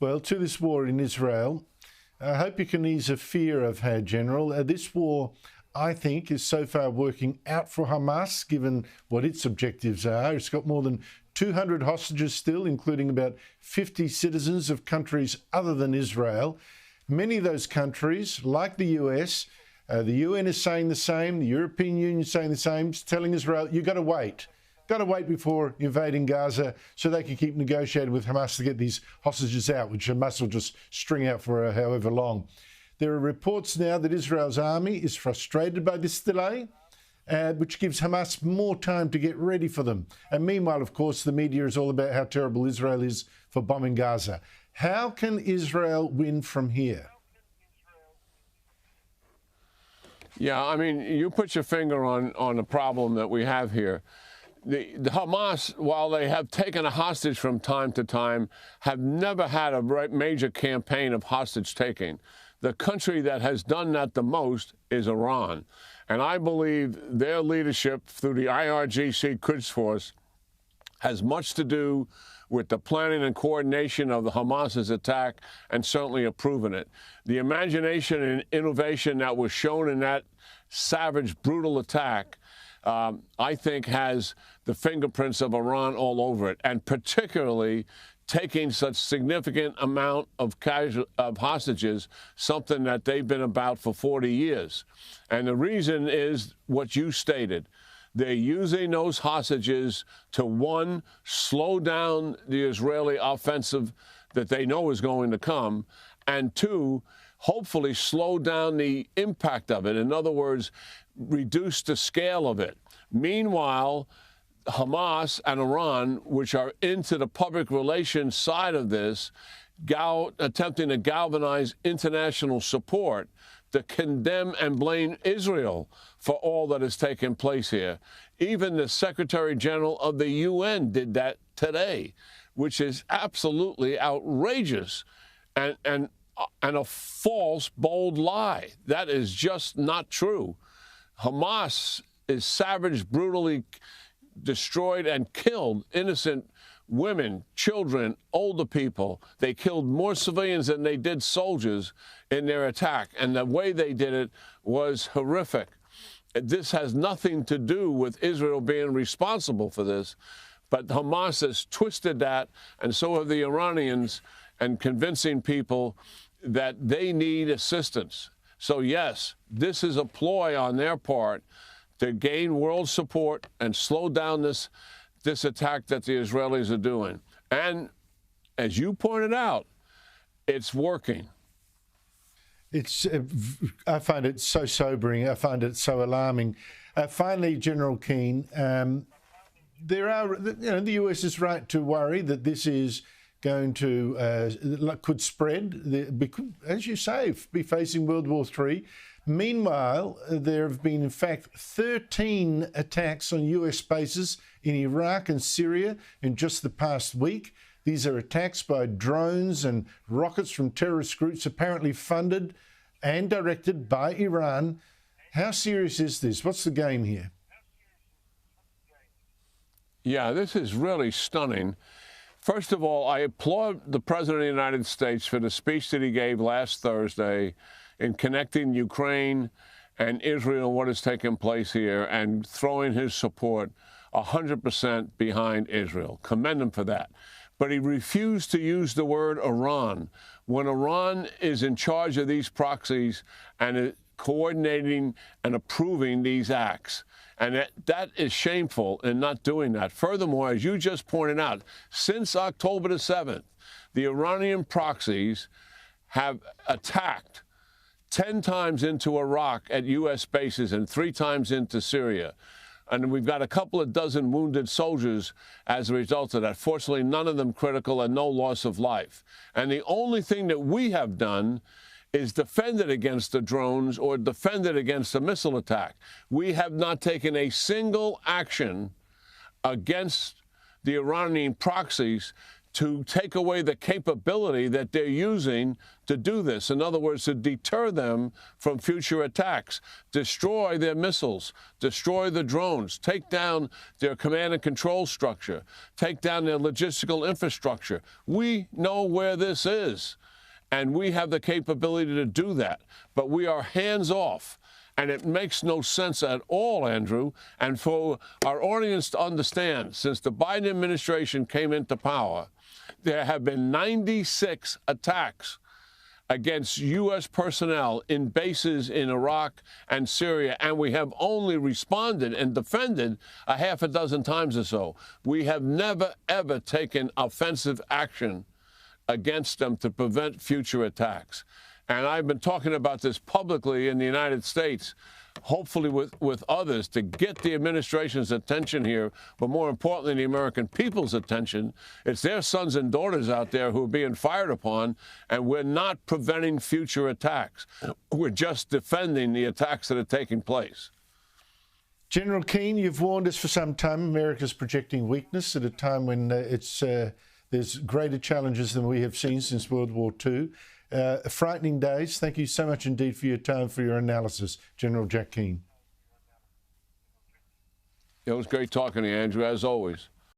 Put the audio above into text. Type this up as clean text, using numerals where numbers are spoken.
Well, to this war in Israel, I hope you can ease a fear I've had, General. This war, I think, is so far working out for Hamas, given what its objectives are. It's got more than 200 hostages still, including about 50 citizens of countries other than Israel. Many of those countries, like the US, the UN is saying the same, the European Union is saying the same, it's telling Israel, you've got to wait. Got to wait before invading Gaza so they can keep negotiating with Hamas to get these hostages out, which Hamas will just string out for however long. There are reports now that Israel's army is frustrated by this delay, which gives Hamas more time to get ready for them. And meanwhile, of course, the media is all about how terrible Israel is for bombing Gaza. How can Israel win from here? Yeah, I mean, you put your finger on the problem that we have here. The Hamas, while they have taken a hostage from time to time, have never had a major campaign of hostage taking. The country that has done that the most is Iran. And I believe their leadership through the IRGC Quds Force has much to do with the planning and coordination of the Hamas's attack and certainly approving it. The imagination and innovation that was shown in that savage, brutal attack I think has the fingerprints of Iran all over it, and particularly taking such significant amount of hostages, something that they've been about for 40 years. And the reason is what you stated. They're using those hostages to, one, slow down the Israeli offensive that they know is going to come, and two, hopefully slow down the impact of it. In other words, reduce the scale of it. Meanwhile, Hamas and Iran, which are into the public relations side of this, attempting to galvanize international support to condemn and blame Israel for all that has taken place here. Even the Secretary General of the UN did that today, which is absolutely outrageous and a false, bold lie. That is just not true. Hamas is savage, brutally destroyed and killed innocent women, children, older people. They killed more civilians than they did soldiers in their attack, and the way they did it was horrific. This has nothing to do with Israel being responsible for this, but Hamas has twisted that, and so have the Iranians, and convincing people that they need assistance. So yes, this is a ploy on their part to gain world support and slow down this attack that the Israelis are doing. And as you pointed out, it's working. I find it so sobering. I find it so alarming. Finally, General Keane, the US is right to worry that this is going to could spread, as you say, be facing World War III. Meanwhile, there have been, in fact, 13 attacks on US bases in Iraq and Syria in just the past week. These are attacks by drones and rockets from terrorist groups apparently funded and directed by Iran. How serious is this? What's the game here? Yeah, this is really stunning. First of all, I applaud the President of the United States for the speech that he gave last Thursday in connecting Ukraine and Israel and what has taken place here and throwing his support 100% behind Israel. Commend him for that. But he refused to use the word Iran. When Iran is in charge of these proxies and coordinating and approving these acts. And that is shameful in not doing that. Furthermore, as you just pointed out, since October the 7th, the Iranian proxies have attacked 10 times into Iraq at U.S. bases and 3 times into Syria. And we've got a couple of dozen wounded soldiers as a result of that. Fortunately, none of them critical and no loss of life. And the only thing that we have done is defended against the drones or defended against a missile attack. We have not taken a single action against the Iranian proxies to take away the capability that they're using to do this. In other words, to deter them from future attacks, destroy their missiles, destroy the drones, take down their command and control structure, take down their logistical infrastructure. We know where this is, and we have the capability to do that, but we are hands off. And it makes no sense at all, Andrew. And for our audience to understand, since the Biden administration came into power, there have been 96 attacks against U.S. personnel in bases in Iraq and Syria, and we have only responded and defended a half a dozen times or so. We have never, ever taken offensive action against them to prevent future attacks. And I've been talking about this publicly in the United States, hopefully with others, to get the administration's attention here, but more importantly, the American people's attention. It's their sons and daughters out there who are being fired upon, and we're not preventing future attacks. We're just defending the attacks that are taking place. General Keane, you've warned us for some time America's projecting weakness at a time when there's greater challenges than we have seen since World War II. Frightening days. Thank you so much indeed for your time, for your analysis, General Jack Keane. It was great talking to you, Andrew, as always.